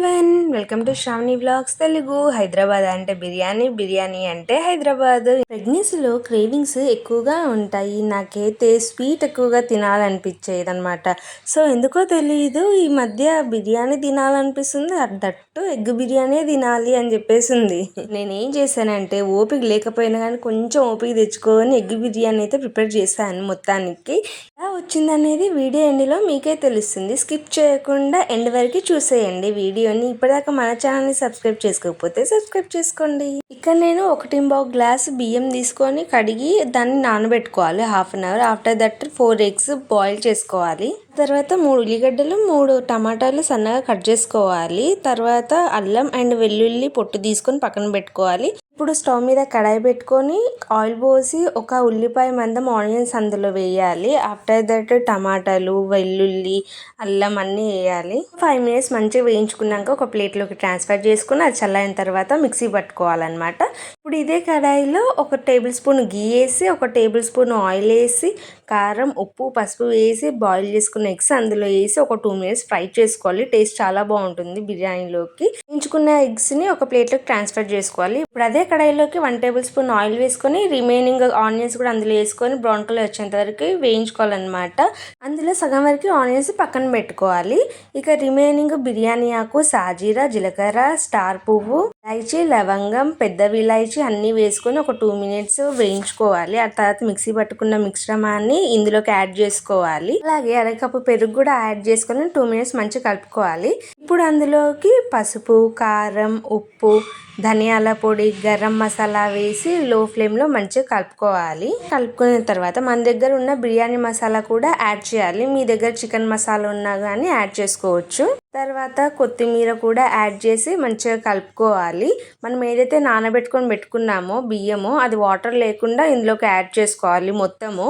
Everyone, welcome to Shravani vlogs Telugu. Hyderabad అంటే బిర్యానీ, బిర్యానీ అంటే హైదరాబాద్. ప్రెగ్నెన్సీలో క్రేవింగ్స్ ఎక్కువగా ఉంటాయి. నాకైతే స్వీట్ ఎక్కువగా తినాలనిపించేది అనమాట. సో ఎందుకో తెలియదు, ఈ మధ్య బిర్యానీ తినాలనిపిస్తుంది. దట్టు ఎగ్ బిర్యానీ తినాలి అని చెప్పేసింది. నేనేం చేశానంటే, ఓపిక లేకపోయినా కానీ కొంచెం ఓపిక తెచ్చుకొని ఎగ్ బిర్యానీ అయితే ప్రిపేర్ చేశాను. మొత్తానికి ఎలా వచ్చిందనేది వీడియో ఎండ్లో మీకే తెలుస్తుంది. స్కిప్ చేయకుండా ఎండ్ వరకు చూసేయండి వీడియోని. ఇప్పటిదాకా మన ఛానల్ని సబ్స్క్రైబ్ చేసుకోకపోతే సబ్స్క్రైబ్ చేసుకోండి. ఇక్కడ నేను 1.5 గ్లాస్ బియ్యం తీసుకొని కడిగి దాన్ని నానబెట్టుకోవాలి half an hour. After that 4 eggs boil చేసుకోవాలి. తర్వాత 3 ఉల్లిగడ్డలు 3 టమాటాలు సన్నగా కట్ చేసుకోవాలి. తర్వాత అల్లం అండ్ వెల్లుల్లి పొట్టు తీసుకొని పక్కన పెట్టుకోవాలి. ఇప్పుడు స్టవ్ మీద కడాయి పెట్టుకొని ఆయిల్ పోసి ఒక ఉల్లిపాయ మందం ఆనియన్స్ అందులో వేయాలి. ఆఫ్టర్ దట్ టమాటాలు, వెల్లుల్లి, అల్లం అన్నీ వేయాలి. 5 మినిట్స్ మంచిగా వేయించుకున్నాక ఒక ప్లేట్లోకి ట్రాన్స్ఫర్ చేసుకుని అది చల్లైన తర్వాత మిక్సీ పట్టుకోవాలన్నమాట. ఇప్పుడు ఇదే కడాయిలో 1 టేబుల్ స్పూన్ గీ వేసి, 1 టేబుల్ స్పూన్ ఆయిల్ వేసి, కారం, ఉప్పు, పసుపు వేసి బాయిల్ చేసుకున్న ఎగ్స్ అందులో వేసి ఒక 2 మినిట్స్ ఫ్రై చేసుకోవాలి. టేస్ట్ చాలా బాగుంటుంది బిర్యానీలోకి. వేయించుకున్న ఎగ్స్ని ఒక ప్లేట్లోకి ట్రాన్స్ఫర్ చేసుకోవాలి. ఇప్పుడు అదే కడాయిలోకి 1 టేబుల్ స్పూన్ ఆయిల్ వేసుకొని రిమైనింగ్ ఆనియన్స్ కూడా అందులో వేసుకొని బ్రౌన్ కలర్ వచ్చేంత వరకు వేయించుకోవాలన్నమాట. అందులో సగం వరకు ఆనియన్స్ పక్కన పెట్టుకోవాలి. ఇక రిమైనింగ్ బిర్యానీ ఆకు, సాజీరా, జీలకర్ర, స్టార్ పువ్వు, ఇలాయచీ, లవంగం, పెద్ద ఇలాయచీ అన్నీ వేసుకొని ఒక 2 మినిట్స్ వేయించుకోవాలి. ఆ తర్వాత మిక్సీ పట్టుకున్న మిశ్రమాన్ని ఇందులోకి యాడ్ చేసుకోవాలి. అలాగే అరకప్పు పెరుగు కూడా యాడ్ చేసుకొని 2 మినిట్స్ మంచిగా కలుపుకోవాలి. ఇప్పుడు అందులోకి పసుపు, కారం, ఉప్పు, ధనియాల పొడి, గరం మసాలా వేసి లో ఫ్లేమ్లో మంచిగా కలుపుకోవాలి. కలుపుకున్న తర్వాత మన దగ్గర ఉన్న బిర్యానీ మసాలా కూడా యాడ్ చేయాలి. మీ దగ్గర చికెన్ మసాలా ఉన్నా కానీ యాడ్ చేసుకోవచ్చు. తర్వాత కొత్తిమీర కూడా యాడ్ చేసి మంచిగా కలుపుకోవాలి. మనం ఏదైతే పెట్టుకున్నామో బియ్యము, అది వాటర్ లేకుండా ఇందులోకి యాడ్ చేసుకోవాలి మొత్తము.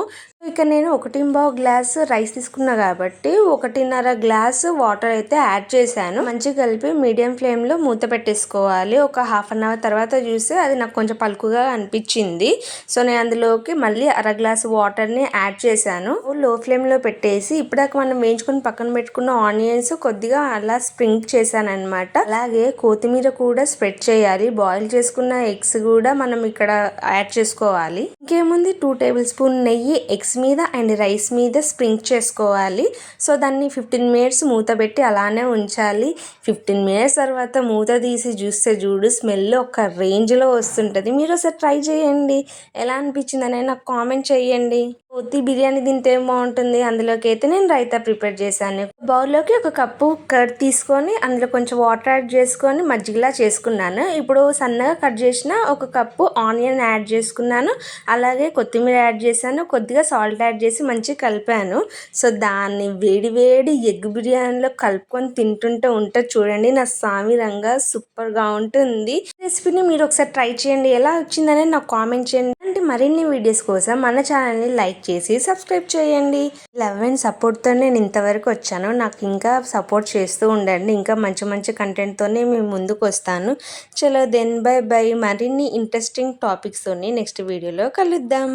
ఇక నేను 1.5 గ్లాస్ రైస్ తీసుకున్నా కాబట్టి 1.5 గ్లాస్ వాటర్ అయితే యాడ్ చేశాను. మంచిగా కలిపి మీడియం ఫ్లేమ్లో మూత పెట్టేసుకోవాలి. ఒక హాఫ్ అన్ అవర్ తర్వాత చూస్తే అది నాకు కొంచెం పలుకుగా అనిపించింది. సో నేను అందులోకి మళ్ళీ 1/2 గ్లాస్ వాటర్ని యాడ్ చేశాను. లో ఫ్లేమ్లో పెట్టేసి ఇప్పుడాక మనం వేయించుకొని పక్కన పెట్టుకున్న ఆనియన్స్ కొద్దిగా అలా స్ప్రింక్ చేశాను అనమాట. అలాగే కొత్తిమీర కూడా స్ప్రెడ్ చేయాలి. బాయిల్ చేసుకున్న ఎగ్స్ కూడా మనం ఇక్కడ యాడ్ చేసుకోవాలి. ఇంకేముంది, 2 టేబుల్ స్పూన్ నెయ్యి ఎగ్స్ మీద అండ్ రైస్ మీద స్ప్రింక్ చేసుకోవాలి. సో దాన్ని 15 మినిట్స్ మూత పెట్టి అలానే ఉంచాలి. 15 మినిట్స్ తర్వాత మూత తీసి చూస్తే స్మెల్ ఒక రేంజ్లో వస్తుంటుంది. మీరు ఒకసారి ట్రై చేయండి. ఎలా అనిపించింది అనేది నాకు కామెంట్ చేయండి. ఒత్తి బిర్యానీ తింటే బాగుంటుంది. అందులోకి అయితే నేను రైతా ప్రిపేర్ చేశాను. బౌల్లోకి 1 కప్పు కర్డ్ తీసుకొని అందులో కొంచెం వాటర్ యాడ్ చేసుకొని మజ్జిగలా చేసుకున్నాను. ఇప్పుడు సన్నగా కట్ చేసిన 1 కప్పు ఆనియన్ యాడ్ చేసుకున్నాను. అలాగే కొత్తిమీర యాడ్ చేశాను. కొద్దిగా సాల్ట్ యాడ్ చేసి మంచిగా కలిపాను. సో దాన్ని వేడి వేడి ఎగ్ బిర్యానీలో కలుపుకొని తింటుంటే ఉంటుంది చూడండి, నా సామిరంగా సూపర్గా ఉంటుంది. రెసిపీని మీరు ఒకసారి ట్రై చేయండి. ఎలా వచ్చిందనేది నాకు కామెంట్ చేయండి. అంటే మరిన్ని వీడియోస్ కోసం మన ఛానల్ని లైక్ చేసి సబ్స్క్రైబ్ చేయండి. లవ్ అండ్ సపోర్ట్తో నేను ఇంతవరకు వచ్చాను. నాకు ఇంకా సపోర్ట్ చేస్తూ ఉండండి. ఇంకా మంచి మంచి కంటెంట్తోనే మేము ముందుకు వస్తాను. చలో దెన్ బై బై. మరిన్ని ఇంట్రెస్టింగ్ టాపిక్స్తోని నెక్స్ట్ వీడియోలో కలుద్దాం.